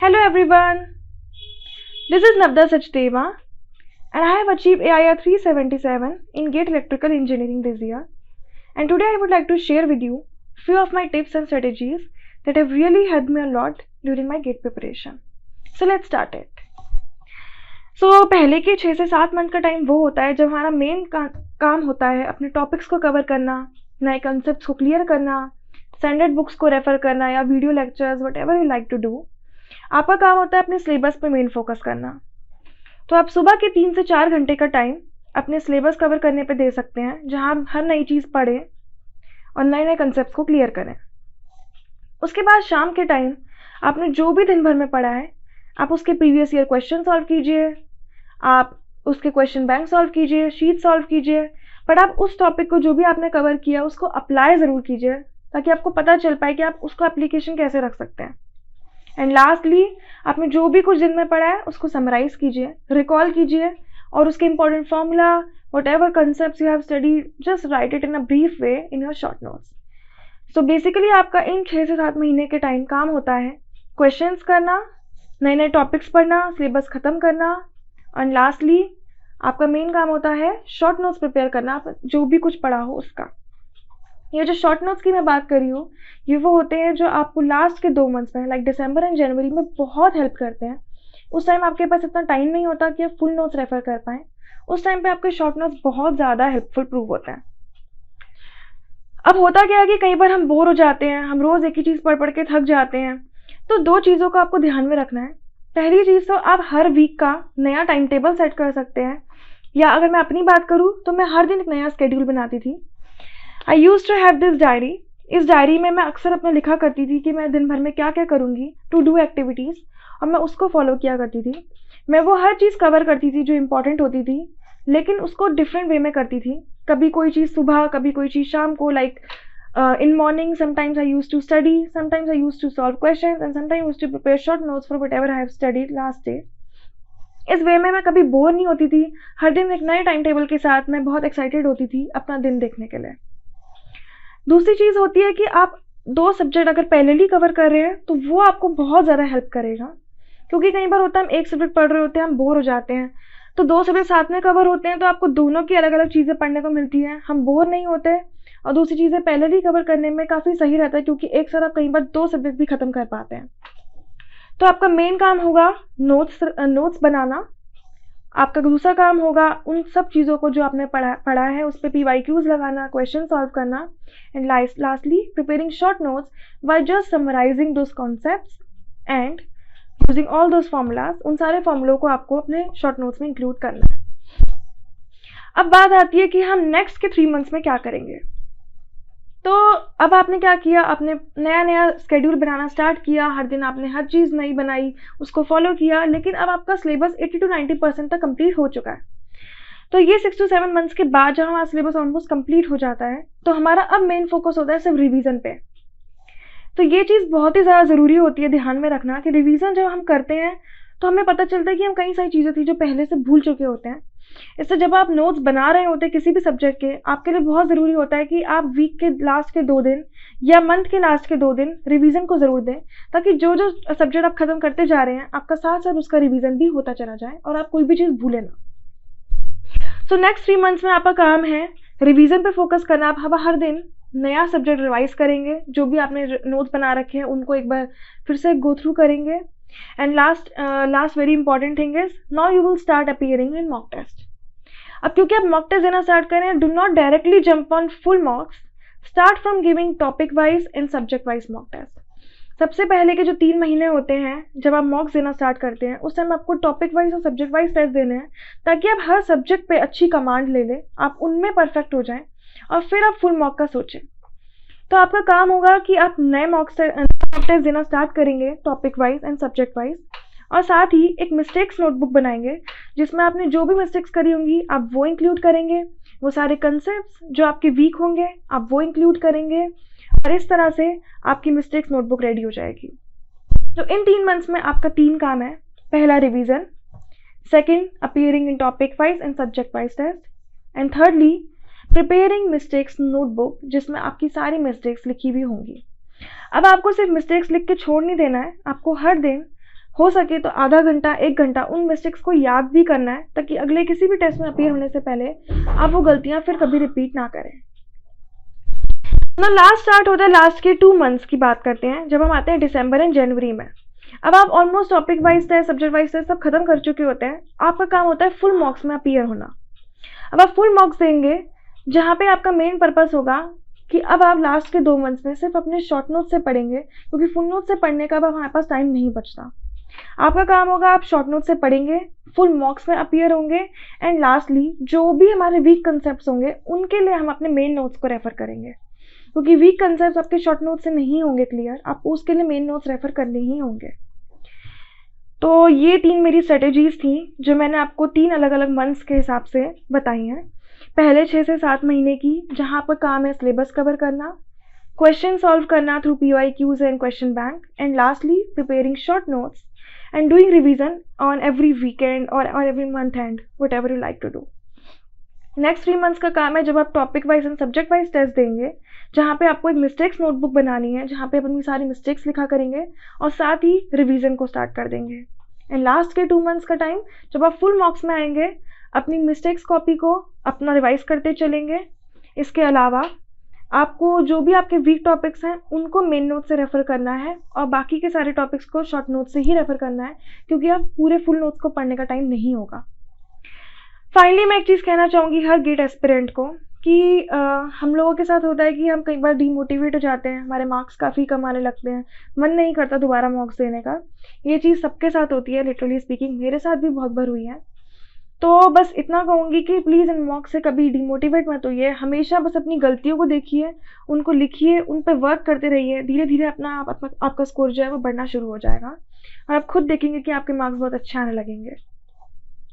Hello everyone, this is Navda Sachdeva and I have achieved AIR 377 in GATE Electrical Engineering this year. And today I would like to share with you few of my tips and strategies that have really helped me a lot during my GATE preparation. So let's start it. So पहले के 6 से 7 month का time वो होता है जब हमारा main काम होता है अपने टॉपिक्स को कवर करना, नए कंसेप्ट्स को क्लियर करना, स्टैंडर्ड बुक्स को रेफर करना या video lectures whatever you like to do. आपका काम होता है अपने सिलेबस पे मेन फोकस करना. तो आप सुबह के 3 से 4 घंटे का टाइम अपने सिलेबस कवर करने पे दे सकते हैं, जहां आप हर नई चीज़ पढ़ें और नए नए कंसेप्ट को क्लियर करें. उसके बाद शाम के टाइम आपने जो भी दिन भर में पढ़ा है आप उसके प्रीवियस ईयर क्वेश्चन सॉल्व कीजिए, आप उसके क्वेश्चन बैंक सॉल्व कीजिए, शीट सॉल्व कीजिए, बट आप उस टॉपिक को जो भी आपने कवर किया उसको अप्लाई ज़रूर कीजिए ताकि आपको पता चल पाए कि आप उसको एप्लीकेशन कैसे रख सकते हैं. एंड लास्टली आपने जो भी कुछ दिन में पढ़ा है उसको समराइज कीजिए, रिकॉल कीजिए और उसके important formula what ever concept you have studied just right it in a brief way in your short notes. So basically आपका इन 6 से 7 महीने के टाइम काम होता है क्वेश्चंस करना, नए नए टॉपिक्स पढ़ना, सिलेबस ख़त्म करना एंड लास्टली आपका मेन काम होता है शॉर्ट नोट्स प्रिपेयर करना, आप जो भी कुछ पढ़ा हो उसका. ये जो शॉर्ट नोट्स की मैं बात कर रही हूँ ये वो होते हैं जो आपको लास्ट के 2 मंथ्स में लाइक दिसंबर एंड जनवरी में बहुत हेल्प करते हैं. उस टाइम आपके पास इतना टाइम नहीं होता कि आप फुल नोट्स रेफर कर पाएँ. उस टाइम पे आपके शॉर्ट नोट्स बहुत ज़्यादा हेल्पफुल प्रूव होते हैं. अब होता क्या है कि कई बार हम बोर हो जाते हैं, हम रोज़ एक ही चीज़ पढ़ पढ़ के थक जाते हैं. तो 2 चीज़ों को आपको ध्यान में रखना है. पहली चीज़ तो आप हर वीक का नया टाइम टेबल सेट कर सकते हैं, या अगर मैं अपनी बात करूँ तो मैं हर दिन एक नया स्केड्यूल बनाती थी. I use to have this diary. इस डायरी में मैं अक्सर अपना लिखा करती थी कि मैं दिन भर में क्या क्या करूँगी टू डू एक्टिविटीज़, और मैं उसको फॉलो किया करती थी. मैं वो हर चीज़ कवर करती थी जो इम्पोर्टेंट होती थी, लेकिन उसको डिफरेंट वे में करती थी. कभी कोई चीज़ सुबह, कभी कोई चीज़ शाम को. Like in morning sometimes I use to study, sometimes I use to solve questions and sometimes use to prepare short notes for whatever I have studied last day. इस वे में मैं कभी बोर नहीं होती थी. हर दिन एक नए टाइम टेबल के साथ मैं बहुत एक्साइटेड होती थी अपना दिन देखने के लिए. दूसरी चीज़ होती है कि आप 2 सब्जेक्ट अगर पैरेलली कवर कर रहे हैं तो वो आपको बहुत ज़्यादा हेल्प करेगा, क्योंकि कई बार होता है हम एक सब्जेक्ट पढ़ रहे होते हैं, हम बोर हो जाते हैं, तो 2 सब्जेक्ट साथ में कवर होते हैं तो आपको दोनों की अलग अलग चीज़ें पढ़ने को मिलती हैं, हम बोर नहीं होते. और दूसरी चीज़ें पैरेलली कवर करने में काफ़ी सही रहता है क्योंकि एक साथ आप कई बार 2 सब्जेक्ट भी ख़त्म कर पाते हैं. तो आपका मेन काम होगा नोट्स बनाना. आपका दूसरा काम होगा उन सब चीज़ों को जो आपने पढ़ा है उस पर PYQs लगाना, क्वेश्चन सॉल्व करना and lastly preparing short notes by just summarising those concepts and using all those formulas. उन सारे फॉर्मूलों को आपको अपने शॉर्ट नोट्स में इंक्लूड करना है. अब बात आती है कि हम नेक्स्ट के 3 मंथ्स में क्या करेंगे. तो अब आपने क्या किया, आपने नया नया स्केड्यूल बनाना स्टार्ट किया, हर दिन आपने हर चीज़ नई बनाई, उसको फॉलो किया, लेकिन अब आपका सिलेबस 80 to 90% तक कंप्लीट हो चुका है. तो ये 6 to 7 मंथ्स के बाद जब हमारा सिलेबस ऑलमोस्ट कंप्लीट हो जाता है तो हमारा अब मेन फोकस होता है सिर्फ रिवीजन पे. तो ये चीज़ बहुत ही ज़्यादा ज़रूरी होती है ध्यान में रखना कि रिवीजन जब हम करते हैं तो हमें पता चलता है कि हम कई सारी चीज़ें थी जो पहले से भूल चुके होते हैं. इससे जब आप नोट्स बना रहे होते हैं किसी भी सब्जेक्ट के, आपके लिए बहुत ज़रूरी होता है कि आप वीक के लास्ट के 2 दिन या मंथ के लास्ट के 2 दिन रिवीजन को ज़रूर दें, ताकि जो जो सब्जेक्ट आप ख़त्म करते जा रहे हैं आपका साथ साथ उसका रिवीजन भी होता चला जाए और आप कोई भी चीज़ भूलें ना. सो नेक्स्ट 3 मंथ्स में आपका काम है रिवीजन पे फोकस करना. आप हर दिन नया सब्जेक्ट रिवाइज करेंगे, जो भी आपने नोट्स बना रखे हैं उनको एक बार फिर से गो थ्रू करेंगे. And last very important thing is now you will start appearing in mock test. अब क्योंकि आप मॉक टेस्ट देना स्टार्ट करें, do not directly jump on full mocks, start from giving topic wise and subject wise mock test. सबसे पहले के जो 3 महीने होते हैं जब आप मॉक्स देना स्टार्ट करते हैं उस टाइम आपको टॉपिक वाइज और सब्जेक्ट वाइज टेस्ट देने हैं, ताकि आप हर सब्जेक्ट पे अच्छी कमांड ले लें, आप उनमें परफेक्ट हो जाएं और फिर आप फुल मॉक का सोचें. तो आपका काम होगा कि आप नए मॉक टेस्ट देना स्टार्ट करेंगे topic wise and subject wise, और साथ ही एक मिस्टेक्स नोटबुक बनाएंगे जिसमें आपने जो भी मिस्टेक्स करी होंगी आप वो इंक्लूड करेंगे, वो सारे कंसेप्ट्स जो आपके वीक होंगे आप वो इंक्लूड करेंगे, और इस तरह से आपकी मिस्टेक्स नोटबुक रेडी हो जाएगी. तो इन 3 मंथ्स में आपका 3 काम है. पहला revision, second appearing in topic wise and subject wise test, and thirdly preparing mistakes notebook जिसमें आपकी सारी मिस्टेक्स लिखी हुई होंगी. अब आपको सिर्फ मिस्टेक्स लिख के छोड़ नहीं देना है, आपको हर दिन हो सके तो आधा घंटा 1 घंटा उन मिस्टेक्स को याद भी करना है, ताकि अगले किसी भी टेस्ट में अपीयर होने से पहले आप वो गलतियां फिर कभी रिपीट ना करें। ना लास्ट स्टार्ट होता है लास्ट के 2 मंथ्स की बात करते हैं, जब हम आते हैं दिसंबर एंड जनवरी में। अब आप almost topic wise test, subject wise test सब खत्म कर चुके होते हैं। आपका काम होता है फुल मार्क्स में अपीयर होना। अब आप फुल मार्क्स देंगे, जहाँ पे आपका मेन पर्पस होगा कि अब आप लास्ट के 2 मंथ्स में सिर्फ अपने शॉर्ट नोट से पढ़ेंगे, क्योंकि फुल नोट से पढ़ने का अब हमारे पास टाइम नहीं बचता। आपका काम होगा आप शॉर्ट नोट से पढ़ेंगे, फुल मार्क्स में अपीयर होंगे, एंड लास्टली जो भी हमारे वीक कंसेप्ट होंगे उनके लिए हम अपने मेन नोट्स को रेफर करेंगे, क्योंकि वीक कंसेप्ट आपके शॉर्ट नोट से नहीं होंगे क्लियर, आपको उसके लिए मेन नोट्स रेफर करने ही होंगे। तो ये 3 मेरी स्ट्रेटेजीज थी जो मैंने आपको 3 अलग अलग मंथ्स के हिसाब से बताई हैं। पहले 6 से 7 महीने की, जहाँ पर काम है सिलेबस कवर करना, क्वेश्चन सॉल्व करना through PYQs and question bank, and lastly preparing short notes and doing revision on every weekend और every month and whatever you like to do. Next 3 months का काम है जब आप topic wise and subject wise test देंगे, जहाँ पे आपको एक मिस्टेक्स नोटबुक बनानी है, जहाँ पे आप अपनी सारी मिस्टेक्स लिखा करेंगे और साथ ही रिवीजन को स्टार्ट कर देंगे। एंड लास्ट के 2 मंथ्स का टाइम जब आप फुल मार्क्स में आएंगे, अपनी मिस्टेक्स कॉपी को अपना रिवाइज करते चलेंगे। इसके अलावा आपको जो भी आपके वीक टॉपिक्स हैं उनको मेन नोट से रेफर करना है और बाकी के सारे टॉपिक्स को शॉर्ट नोट से ही रेफर करना है, क्योंकि आप पूरे फुल नोट्स को पढ़ने का टाइम नहीं होगा। फाइनली मैं एक चीज़ कहना चाहूँगी हर गेट एस्पिरेंट को कि हम लोगों के साथ होता है कि हम कई बार डीमोटिवेट हो जाते हैं, हमारे मार्क्स काफ़ी कम आने लगते हैं, मन नहीं करता दोबारा मार्क्स देने का। ये चीज़ सबके साथ होती है, लिटरली स्पीकिंग मेरे साथ भी बहुत बार हुई है। तो बस इतना कहूँगी कि प्लीज़ इन मार्क्स से कभी डीमोटिवेट मत होइए, हमेशा बस अपनी गलतियों को देखिए, उनको लिखिए, उन पर वर्क करते रहिए। धीरे धीरे आपका स्कोर जो है वो बढ़ना शुरू हो जाएगा और आप खुद देखेंगे कि आपके मार्क्स बहुत अच्छे आने लगेंगे।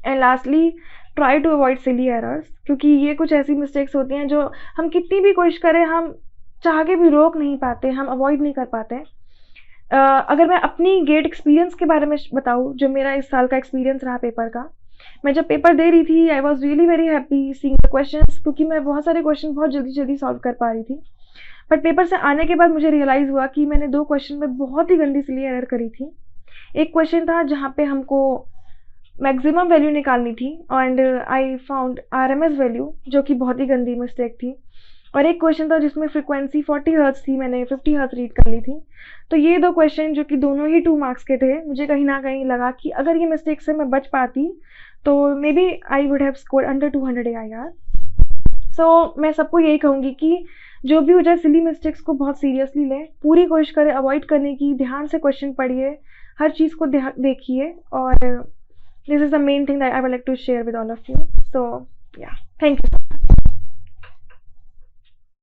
And lastly try to avoid silly errors, क्योंकि ये कुछ ऐसी मिस्टेक्स होती हैं जो हम कितनी भी कोशिश करें, हम चाह के भी रोक नहीं पाते, हम अवॉइड नहीं कर पाते। अगर मैं अपनी गेट एक्सपीरियंस के बारे में बताऊँ, जो मेरा इस साल का एक्सपीरियंस रहा पेपर का, मैं जब पेपर दे रही थी I was really very happy seeing the questions, क्योंकि मैं बहुत सारे क्वेश्चन बहुत जल्दी सॉल्व कर पा रही थी। बट पेपर से आने के बाद मुझे रियलाइज़ हुआ कि मैंने 2 क्वेश्चन में बहुत ही गंदी सिली एरर करी थी। एक क्वेश्चन था जहाँ पे हमको मैक्सिमम वैल्यू निकालनी थी and I found RMS value, जो कि बहुत ही गंदी मिस्टेक थी। और एक क्वेश्चन था जिसमें फ्रीक्वेंसी 40 हर्ट्ज थी, मैंने 50 हर्ट्ज रीड कर ली थी। तो ये 2 क्वेश्चन जो कि दोनों ही 2 मार्क्स के थे, मुझे कहीं ना कहीं लगा कि अगर ये मिस्टेक से मैं बच पाती तो maybe I would have scored under 200 AIR। So मैं सबको यही कहूँगी कि जो भी हो जाए सिली मिस्टेक्स को बहुत सीरियसली लें, पूरी कोशिश करें अवॉइड करने की, ध्यान से क्वेश्चन पढ़िए, हर चीज़ को देखिए, और this is the main thing that I would like to share with all of you. So yeah, thank you so much.